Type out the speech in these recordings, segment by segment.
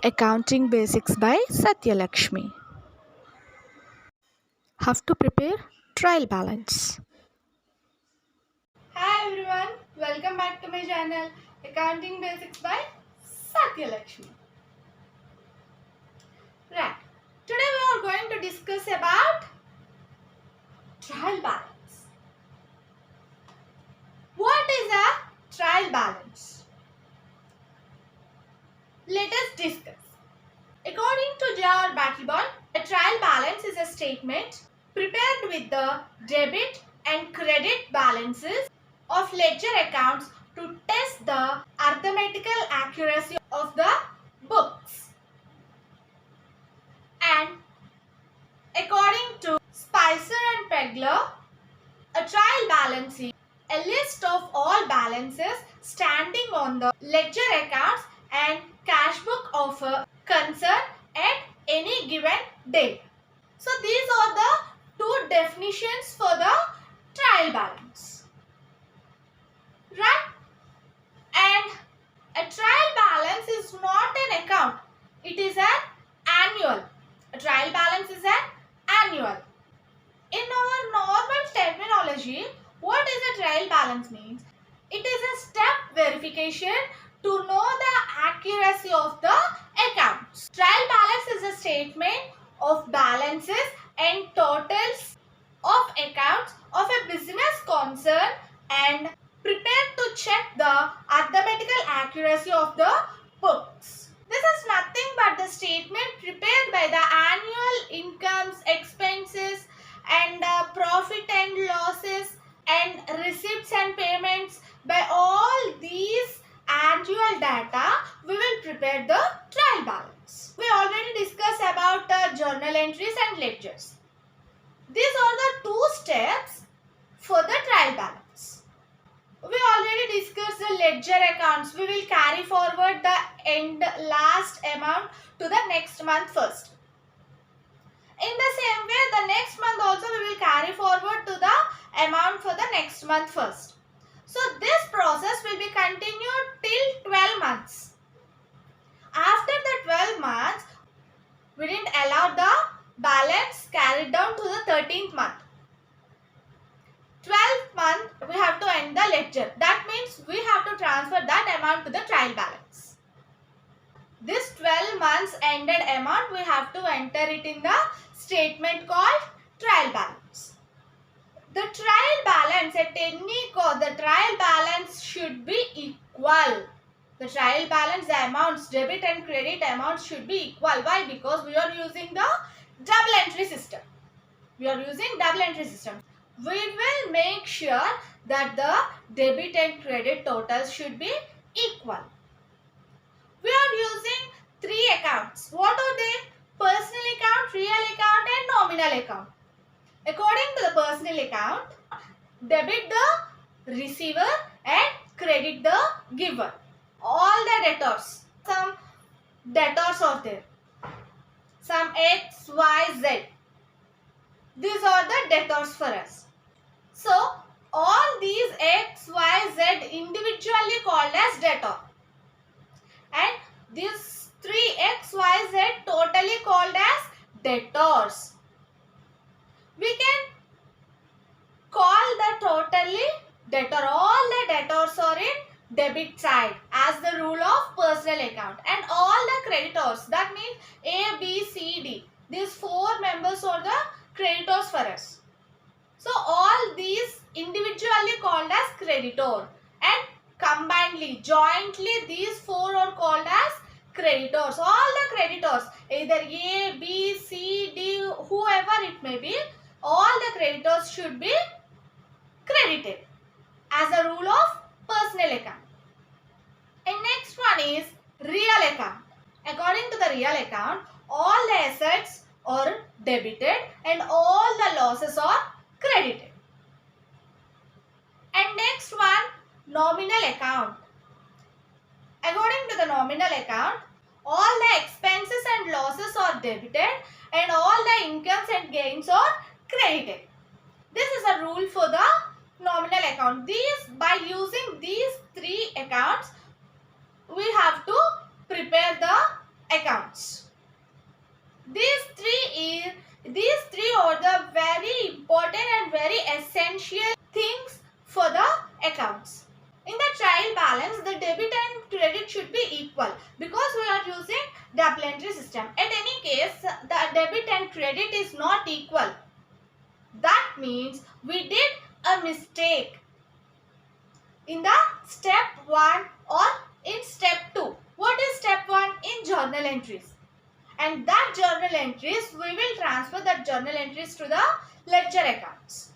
Accounting Basics by Satyalakshmi. How to prepare trial balance. Hi everyone, welcome back to my channel Accounting Basics by Satyalakshmi. Right, today we are going to discuss about trial balance. What is a trial balance? Let us discuss. According to J.R. Battlebond, a trial balance is a statement prepared with the debit and credit balances of ledger accounts to test the arithmetical accuracy of the books. And according to Spicer and Pegler, a trial balance is a list of all balances standing on the ledger accounts and cash book of a concern at any given date. So these are the two definitions for the trial balance. Right? And a trial balance is not an account. It is an annual. A trial balance is an annual. In our normal terminology, what is a trial balance means? It is a step verification to know the accuracy of the accounts. Trial balance is a statement of balances and totals of accounts of a business concern and prepared to check the arithmetical accuracy of the books. This is nothing but the statement prepared by the annual incomes, expenses and profit and losses and receipts and payments. By all these annual data, we will prepare the trial balance. We already discussed about journal entries and ledgers. These are the two steps for the trial balance. We already discussed the ledger accounts. We will carry forward the last amount to the next month first. In the same way, the next month also we will carry forward to the amount for the next month first. So this process will be continued till 12 months. After the 12 months, we didn't allow the balance carried down to the 13th month. 12th month, we have to end the ledger. That means we have to transfer that amount to the trial balance. This 12 months ended amount, we have to enter it in the statement called trial balance. The trial balance at any cost, the trial balance should be equal. The trial balance, the amounts, debit and credit amounts should be equal. Why? Because we are using the double entry system. We are using double entry system. We will make sure that the debit and credit totals should be equal. We are using three accounts. What are they? Personal account, real account and nominal account. According to the personal account, debit the receiver and credit the giver. All the debtors. Some debtors are there. Some X, Y, Z. These are the debtors for us. So, all these X, Y, Z individually called as debtor. And these three X, Y, Z totally called as debtors. We can call the totally debtor. All the debtors are in debit side as the rule of personal account. And all the creditors, that means A, B, C, D. These four members are the creditors for us. So all these individually called as creditor and combinedly, jointly these four are called as creditors. All the creditors, either A, B, C, D, whoever it may be, all the creditors should be credited as a rule of personal account. And next one is real account. According to the real account, all the assets are debited and all the losses are credited. And next one, nominal account. According to the nominal account, all the expenses and losses are debited and all the incomes and gains are credited. This is a rule for the nominal account. By using these three accounts, we have to prepare the accounts. These three are the very important and very essential things for the accounts. In the trial balance, the debit and credit should be equal because we are using double entry system. At any case, the debit and credit is not equal. That means we did a mistake in the step 1 or in step 2. What is step 1? In journal entries. And that journal entries, we will transfer that journal entries to the ledger accounts.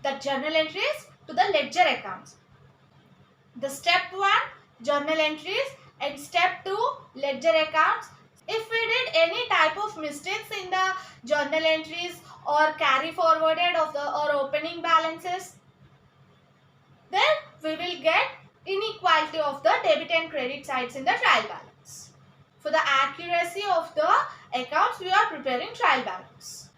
The journal entries to the ledger accounts. The step 1 journal entries and step 2 ledger accounts. If we did any type of mistakes in the journal entries or carry forwarded of the or opening balances, then we will get inequality of the debit and credit sides in the trial balance. For the accuracy of the accounts, we are preparing trial balance.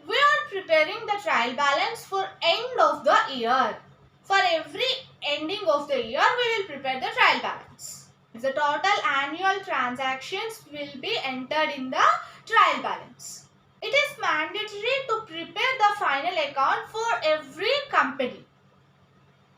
We are preparing the trial balance for end of the year. For every ending of the year, we will prepare the trial balance. The total annual transactions will be entered in the trial balance. It is mandatory to prepare the final account for every company.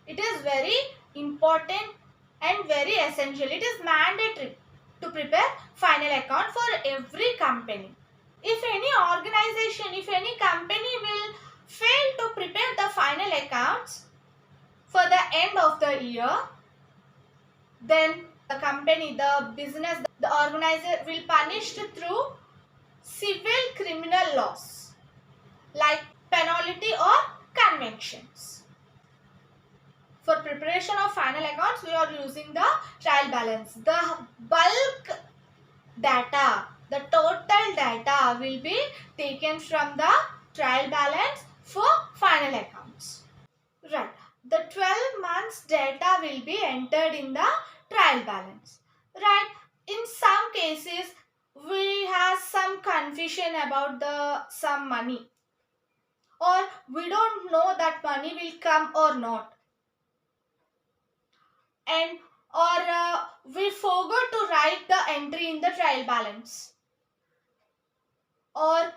It is very important and very essential. It is mandatory to prepare final account for every company. If any organization, if any company will fail to prepare the final accounts for the end of the year, then the company, the business, the organizer will punished through civil criminal laws like penalty or convictions. For preparation of final accounts, we are using the trial balance. The bulk data, the total data will be taken from the trial balance for final accounts. Right. The 12 months data will be entered in the trial balance. Right. In some cases, we have some confusion about some money, or we don't know that money will come or not, and or we forgot to write the entry in the trial balance, or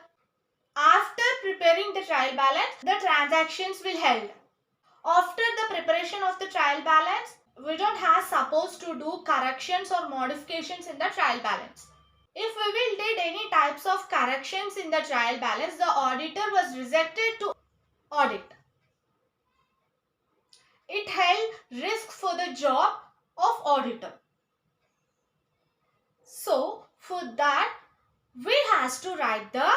after preparing the trial balance, the transactions will held. After the preparation of the trial balance, we don't have supposed to do corrections or modifications in the trial balance. If we will did any types of corrections in the trial balance, the auditor was rejected to audit. It held risk for the job of auditor. So for that, we has to write the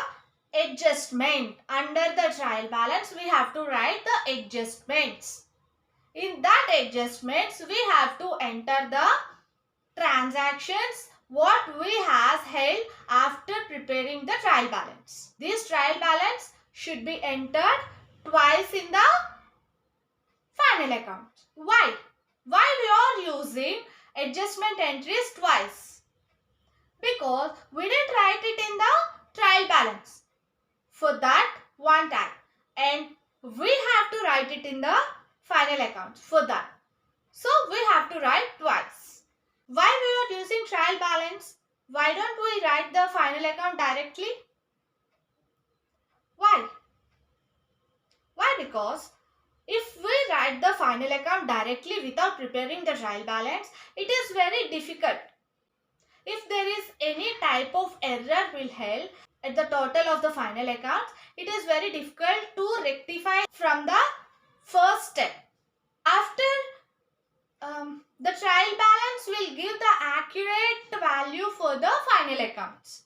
adjustment. Under the trial balance, we have to write the adjustments. In that adjustments, we have to enter the transactions what we has held after preparing the trial balance. This trial balance should be entered twice in the final account. Why? Why we are using adjustment entries twice? Because we didn't write it in the trial balance. For that, one time. And we have to write it in the final account for that. So we have to write twice. Why we are using trial balance? Why don't we write the final account directly? Why? Why? Because if we write the final account directly without preparing the trial balance, it is very difficult. If there is any type of error will help at the total of the final accounts, it is very difficult to rectify from the first step. After the trial balance will give the accurate value for the final accounts.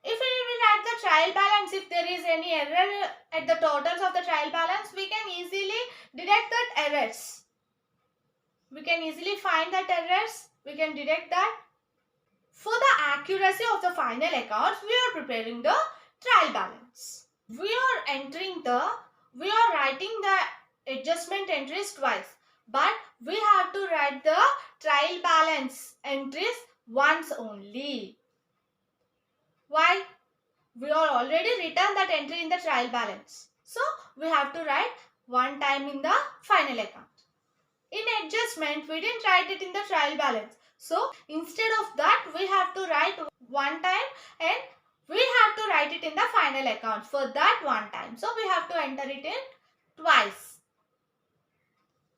If we will write the trial balance, if there is any error at the totals of the trial balance, we can easily detect that errors. We can easily find that errors. We can detect that. For the accuracy of the final accounts, we are preparing the trial balance. We are writing the adjustment entries twice, but we have to write the trial balance entries once only. Why? We are already written that entry in the trial balance. So, we have to write one time in the final account. In adjustment, we didn't write it in the trial balance. So instead of that, we have to write one time and we have to write it in the final account for that one time. So we have to enter it in twice.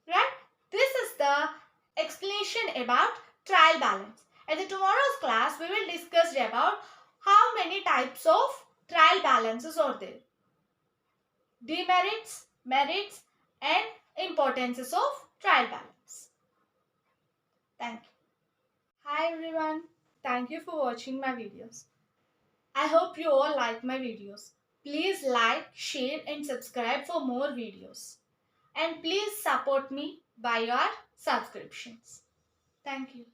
Right? This is the explanation about trial balance. In the tomorrow's class, we will discuss about how many types of trial balances are there. Demerits, merits and importances of trial balance. Thank you. Hi everyone. Thank you for watching my videos. I hope you all like my videos. Please like, share and subscribe for more videos. And please support me by your subscriptions. Thank you.